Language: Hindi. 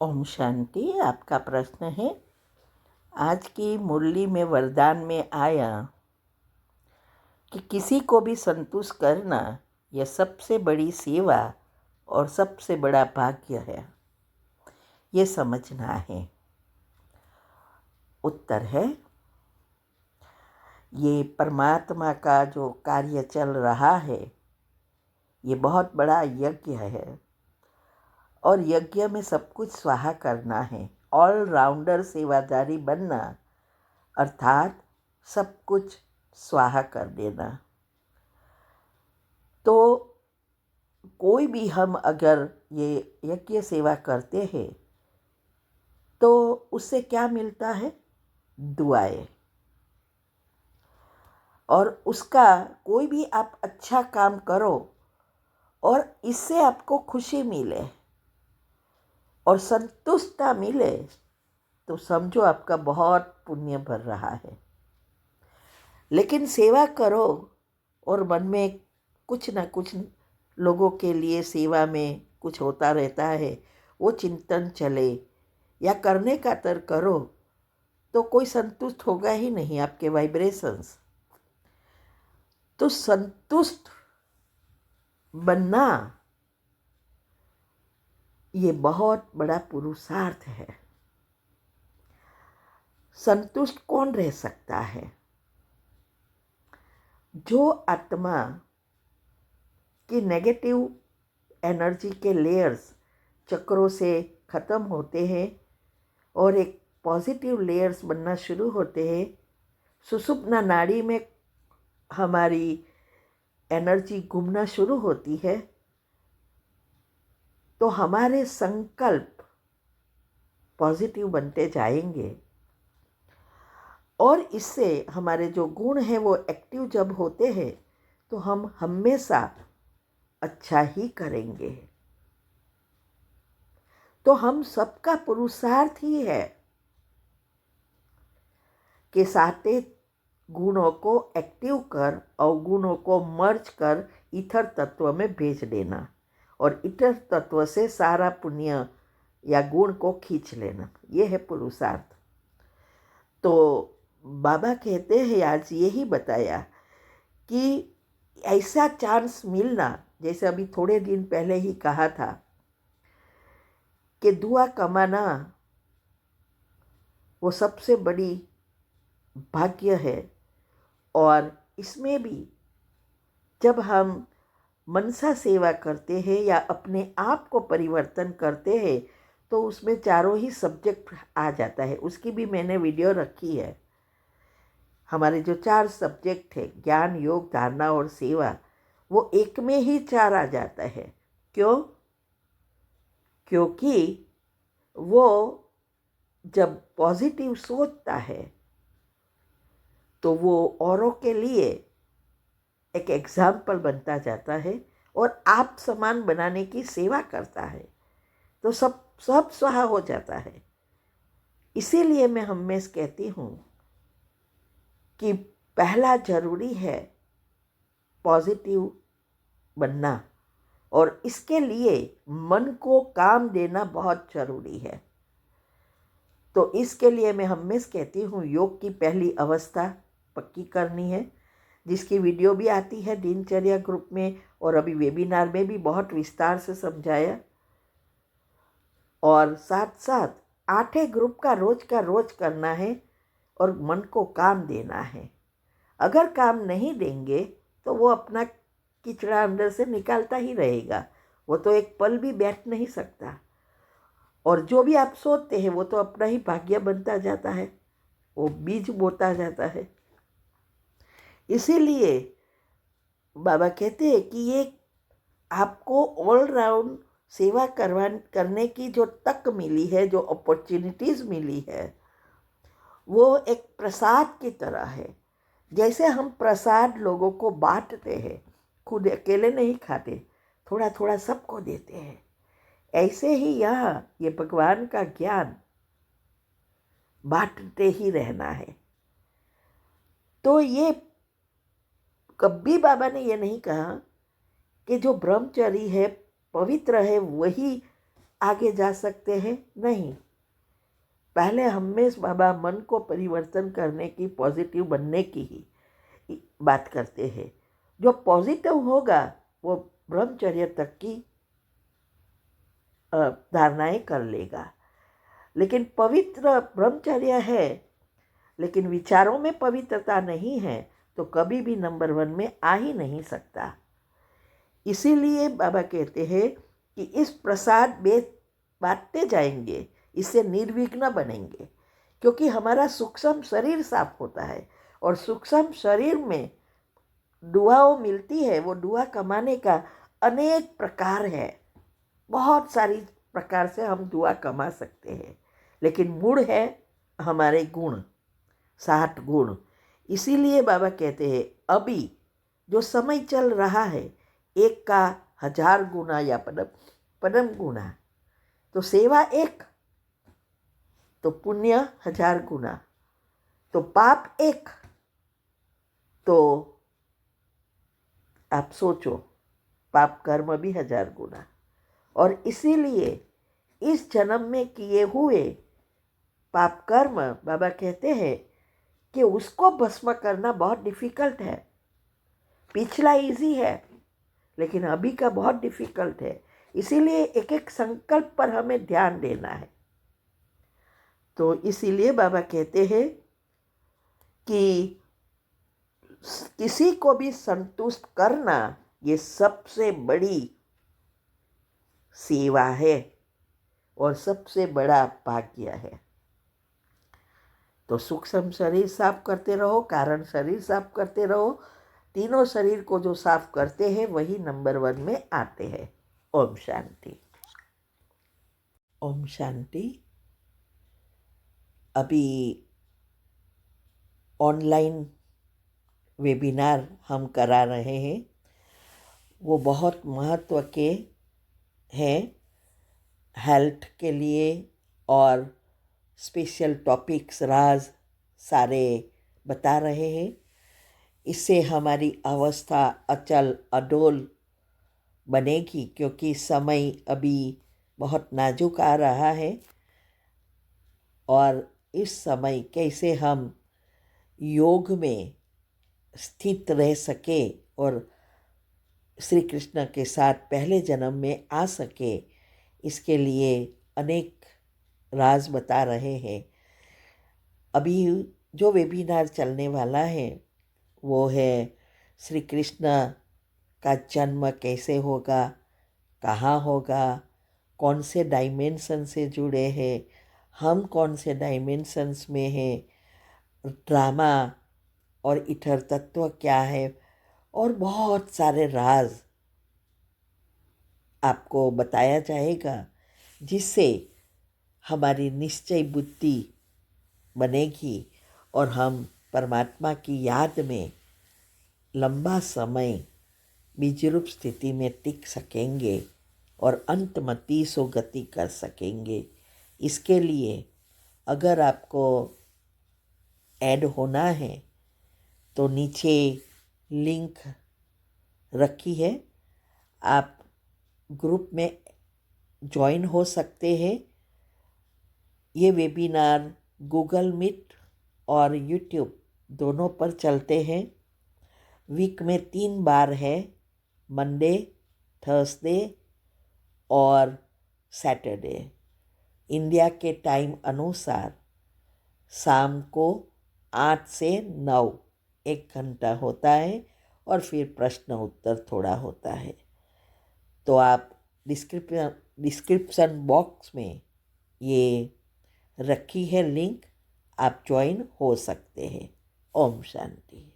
ओम शांति। आपका प्रश्न है, आज की मुरली में वरदान में आया कि किसी को भी संतुष्ट करना यह सबसे बड़ी सेवा और सबसे बड़ा भाग्य है, ये समझना है। उत्तर है, ये परमात्मा का जो कार्य चल रहा है ये बहुत बड़ा यज्ञ है और यज्ञ में सब कुछ स्वाहा करना है। ऑलराउंडर सेवादारी बनना अर्थात सब कुछ स्वाहा कर देना। तो कोई भी हम अगर ये यज्ञ सेवा करते हैं तो उससे क्या मिलता है? दुआएं। और उसका कोई भी आप अच्छा काम करो और इससे आपको खुशी मिले और संतुष्टता मिले तो समझो आपका बहुत पुण्य भर रहा है। लेकिन सेवा करो और मन में कुछ न कुछ लोगों के लिए सेवा में कुछ होता रहता है, वो चिंतन चले या करने का तर्क करो तो कोई संतुष्ट होगा ही नहीं आपके वाइब्रेशंस। तो संतुष्ट बनना ये बहुत बड़ा पुरुषार्थ है। संतुष्ट कौन रह सकता है? जो आत्मा की नेगेटिव एनर्जी के लेयर्स चक्रों से ख़त्म होते हैं और एक पॉजिटिव लेयर्स बनना शुरू होते हैं। सुषुप्ना नाड़ी में हमारी एनर्जी घूमना शुरू होती है तो हमारे संकल्प पॉजिटिव बनते जाएंगे और इससे हमारे जो गुण हैं वो एक्टिव जब होते हैं तो हम हमेशा अच्छा ही करेंगे। तो हम सबका पुरुषार्थ ही है कि साते गुणों को एक्टिव कर अवगुणों को मर्ज कर ईथर तत्व में भेज देना और ईथर तत्व से सारा पुण्य या गुण को खींच लेना, ये है पुरुषार्थ। तो बाबा कहते हैं, आज यही बताया कि ऐसा चांस मिलना, जैसे अभी थोड़े दिन पहले ही कहा था कि दुआ कमाना वो सबसे बड़ी भाग्य है। और इसमें भी जब हम मनसा सेवा करते हैं या अपने आप को परिवर्तन करते हैं तो उसमें चारों ही सब्जेक्ट आ जाता है। उसकी भी मैंने वीडियो रखी है। हमारे जो 4 सब्जेक्ट है, ज्ञान, योग, धारणा और सेवा, वो एक में ही 4 आ जाता है। क्यों? क्योंकि वो जब पॉजिटिव सोचता है तो वो औरों के लिए एक एग्जाम्पल बनता जाता है और आप समान बनाने की सेवा करता है तो सब स्वाहा हो जाता है। इसीलिए मैं हमेशा कहती हूँ कि पहला जरूरी है पॉजिटिव बनना और इसके लिए मन को काम देना बहुत जरूरी है। तो इसके लिए मैं हमेशा कहती हूँ योग की पहली अवस्था पक्की करनी है, जिसकी वीडियो भी आती है दिनचर्या ग्रुप में और अभी वेबिनार में भी बहुत विस्तार से समझाया। और साथ साथ 8 ग्रुप का रोज करना है और मन को काम देना है। अगर काम नहीं देंगे तो वो अपना किचड़ा अंदर से निकालता ही रहेगा, वो तो एक पल भी बैठ नहीं सकता। और जो भी आप सोचते हैं वो तो अपना ही भाग्य बनता जाता है, वो बीज बोता जाता है। इसीलिए बाबा कहते हैं कि ये आपको ऑल राउंड सेवा करने की जो तक मिली है, जो अपॉर्चुनिटीज़ मिली है, वो एक प्रसाद की तरह है। जैसे हम प्रसाद लोगों को बांटते हैं, खुद अकेले नहीं खाते, थोड़ा थोड़ा सबको देते हैं, ऐसे ही यहाँ ये भगवान का ज्ञान बांटते ही रहना है। तो ये कभी बाबा ने ये नहीं कहा कि जो ब्रह्मचारी है, पवित्र है, वही आगे जा सकते हैं? नहीं। पहले हमेशा बाबा मन को परिवर्तन करने की, पॉजिटिव बनने की ही बात करते हैं। जो पॉजिटिव होगा वो ब्रह्मचर्य तक की धारणाएं कर लेगा। लेकिन पवित्र ब्रह्मचर्य है लेकिन विचारों में पवित्रता नहीं है तो कभी भी नंबर 1 में आ ही नहीं सकता। इसीलिए बाबा कहते हैं कि इस प्रसाद बांटते जाएंगे, इससे निर्विघ्न बनेंगे, क्योंकि हमारा सूक्ष्म शरीर साफ होता है और सूक्ष्म शरीर में दुआओं मिलती है। वो दुआ कमाने का अनेक प्रकार है, बहुत सारी प्रकार से हम दुआ कमा सकते हैं, लेकिन मूल है हमारे गुण, 60 गुण। इसीलिए बाबा कहते हैं अभी जो समय चल रहा है, 1 का 1000 गुना या पदम गुना, तो सेवा 1 तो पुण्य 1000 गुना, तो पाप 1 तो आप सोचो पाप कर्म भी 1000 गुना। और इसीलिए इस जन्म में किए हुए पाप कर्म बाबा कहते हैं कि उसको भस्म करना बहुत डिफ़िकल्ट है। पिछला इजी है लेकिन अभी का बहुत डिफ़िकल्ट है। इसीलिए एक एक संकल्प पर हमें ध्यान देना है। तो इसीलिए बाबा कहते हैं कि किसी को भी संतुष्ट करना ये सबसे बड़ी सेवा है और सबसे बड़ा भाग्य है। तो सूक्ष्म शरीर साफ करते रहो, कारण शरीर साफ करते रहो। तीनों शरीर को जो साफ करते हैं वही नंबर 1 में आते हैं। ओम शांति। ओम शांति। अभी ऑनलाइन वेबिनार हम करा रहे हैं, वो बहुत महत्व के हैं हेल्थ के लिए, और स्पेशल टॉपिक्स राज सारे बता रहे हैं। इससे हमारी अवस्था अचल अडोल बनेगी, क्योंकि समय अभी बहुत नाजुक आ रहा है। और इस समय कैसे हम योग में स्थित रह सके और श्री कृष्ण के साथ पहले जन्म में आ सके, इसके लिए अनेक राज बता रहे हैं। अभी जो वेबिनार चलने वाला है वो है श्री कृष्ण का जन्म कैसे होगा, कहाँ होगा, कौन से डायमेंशन से जुड़े हैं, हम कौन से डायमेंशंस में हैं, ड्रामा और इथर तत्व क्या है, और बहुत सारे राज आपको बताया जाएगा, जिससे हमारी निश्चय बुद्धि बनेगी और हम परमात्मा की याद में लंबा समय बीजरूप स्थिति में टिक सकेंगे और अंतमति सो गति कर सकेंगे। इसके लिए अगर आपको ऐड होना है तो नीचे लिंक रखी है, आप ग्रुप में ज्वाइन हो सकते हैं। ये वेबिनार गूगल मीट और यूट्यूब दोनों पर चलते हैं। वीक में 3 बार है, मंडे, थर्सडे और सैटरडे। इंडिया के टाइम अनुसार शाम को 8 से 9 1 घंटा होता है, और फिर प्रश्न उत्तर थोड़ा होता है। तो आप डिस्क्रिप्शन बॉक्स में ये रखी है लिंक, आप ज्वाइन हो सकते हैं। ओम शांति।